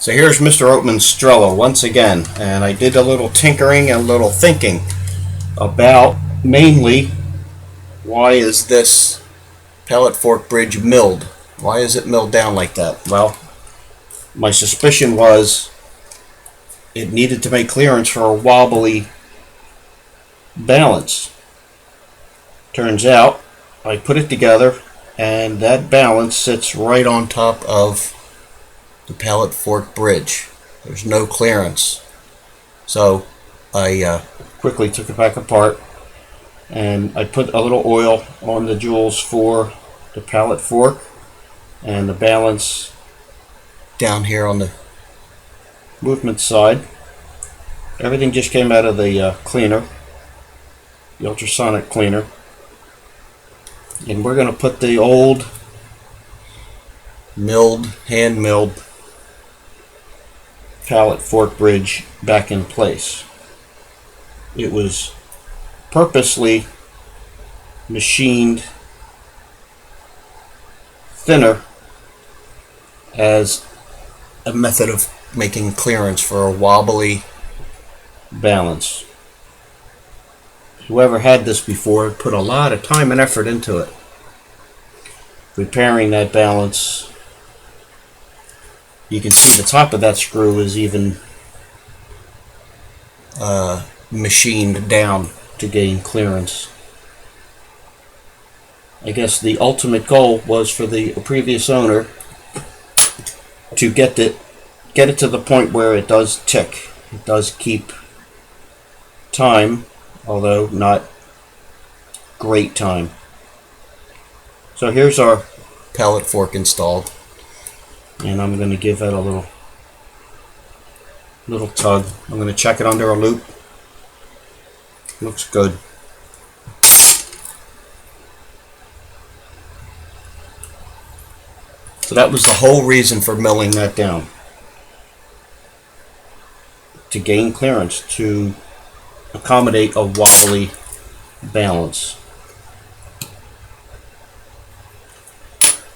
So here's Mr. Oatman's Strela once again, and I did a little tinkering and a little thinking about mainly why is this pellet fork bridge milled? Why is it milled down like that? Well, my suspicion was it needed to make clearance for a wobbly balance. Turns out I put it together and that balance sits right on top of the pellet fork bridge. There's no clearance. So I quickly took it back apart and I put a little oil on the jewels for the pellet fork and the balance down here on the movement side. Everything just came out of the cleaner, the ultrasonic cleaner. And we're going to put the old hand milled pellet fork bridge back in place. It was purposely machined thinner as a method of making clearance for a wobbly balance. Whoever had this before put a lot of time and effort into it, repairing that balance. You can see the top of that screw is even machined down to gain clearance. I guess the ultimate goal was for the previous owner to get it to the point where it does tick. It does keep time, although not great time. So here's our pellet fork installed, and I'm going to give that a little tug. I'm going to check it under a loop. Looks good. So that was the whole reason for milling that down, to gain clearance, to accommodate a wobbly balance.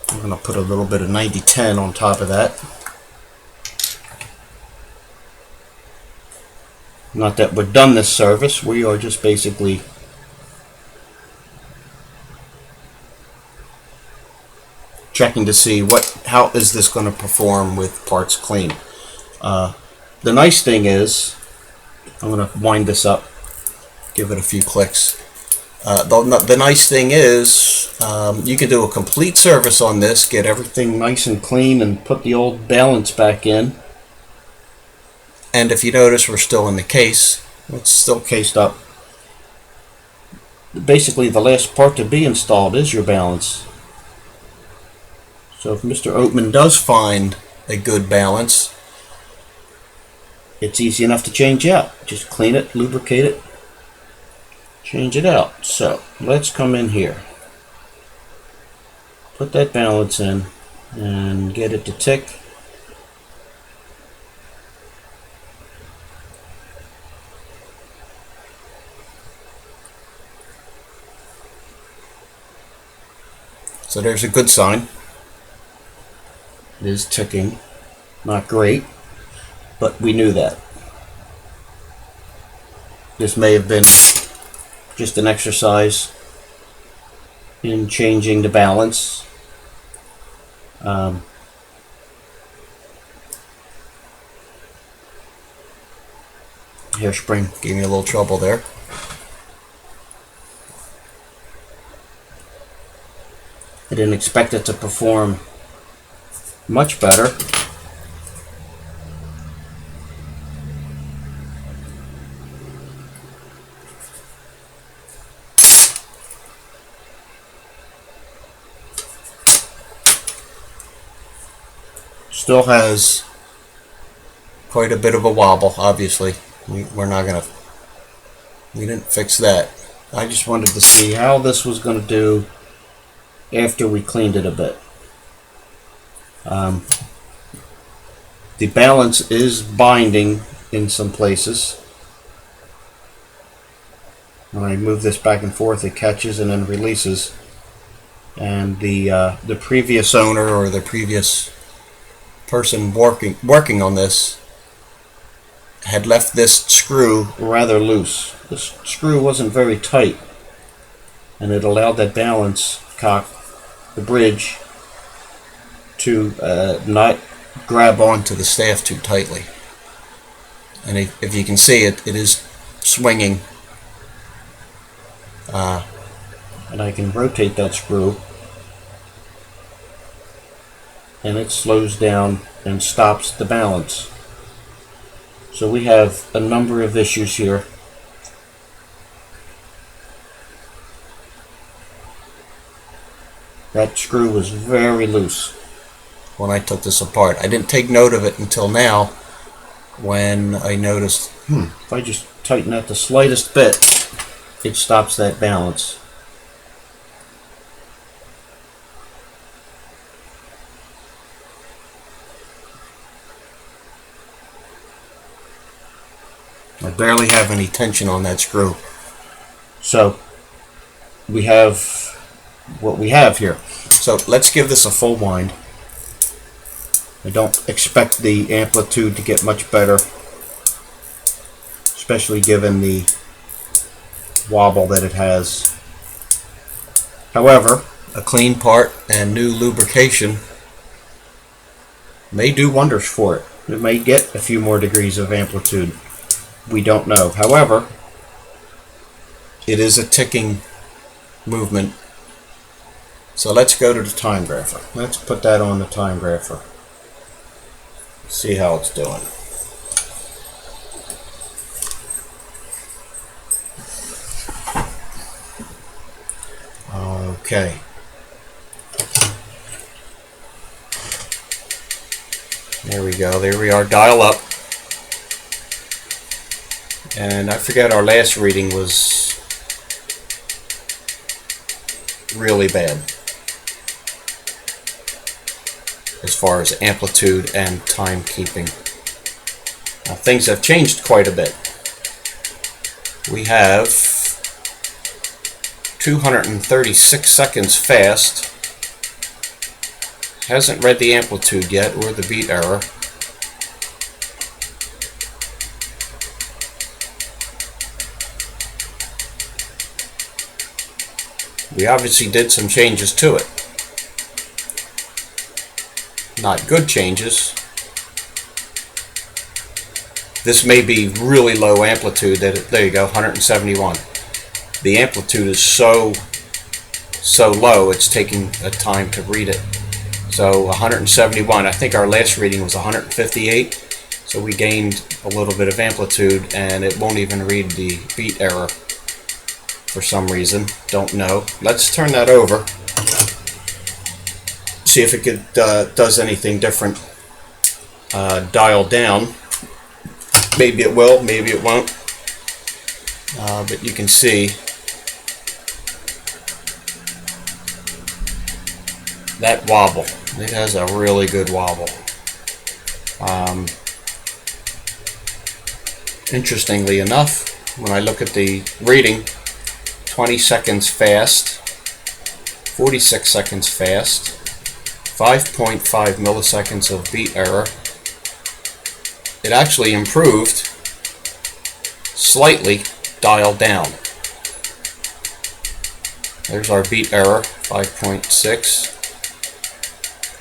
I'm going to put a little bit of 90-10 on top of that. Not that we're done this service, we are just basically checking to see how is this going to perform with parts clean. The nice thing is, I'm going to wind this up, give it a few clicks. The nice thing is, you can do a complete service on this, get everything nice and clean, and put the old balance back in. And if you notice, we're still in the case. It's still cased up. Basically, the last part to be installed is your balance. So if Mr. Oatman does find a good balance, it's easy enough to change out. Just clean it, lubricate it, change it out. So let's come in here, put that balance in, and get it to tick. So there's a good sign. It is ticking. Not great, but we knew that. This may have been just an exercise in changing the balance. Hairspring gave me a little trouble there. I didn't expect it to perform much better. Still has quite a bit of a wobble, obviously. We didn't fix that. I just wanted to see how this was going to do after we cleaned it a bit. The balance is binding in some places. When I move this back and forth, it catches and then releases. And the previous owner, or the previous person working on this had left this screw rather loose. This screw wasn't very tight, and it allowed that balance cock, the bridge, to not grab onto the staff too tightly. And if you can see it, it is swinging. And I can rotate that screw, and it slows down and stops the balance. So we have a number of issues here. That screw was very loose when I took this apart. I didn't take note of it until now, when I noticed, if I just tighten that the slightest bit, it stops that balance. I barely have any tension on that screw. So we have what we have here. So let's give this a full wind. I don't expect the amplitude to get much better, especially given the wobble that it has. However, a clean part and new lubrication may do wonders for it. It may get a few more degrees of amplitude. We don't know. However, it is a ticking movement. So let's go to the time grapher. Let's put that on the time grapher. See how it's doing. Okay. There we go. There we are. Dial up. And I forget, our last reading was really bad as far as amplitude and timekeeping. Now, things have changed quite a bit. We have 236 seconds fast. Hasn't read the amplitude yet or the beat error. We obviously did some changes to it. Not good changes. This may be really low amplitude. There you go, 171. The amplitude is so low, it's taking a time to read it. So 171. I think our last reading was 158. So we gained a little bit of amplitude, and it won't even read the beat error for some reason. Don't know. Let's turn that over. See if it does anything different. Dial down. Maybe it will, maybe it won't. But you can see that wobble. It has a really good wobble. Interestingly enough, when I look at the reading, 20 seconds fast, 46 seconds fast, 5.5 milliseconds of beat error. It actually improved slightly dialed down. There's our beat error, 5.6,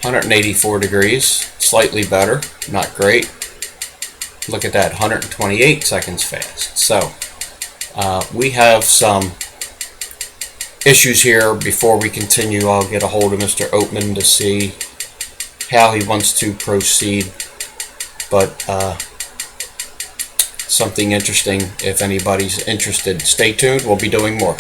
184 degrees, slightly better, not great. Look at that, 128 seconds fast. So we have some issues here. Before we continue, I'll get a hold of Mr. Oatman to see how he wants to proceed. But something interesting, if anybody's interested, stay tuned. We'll be doing more.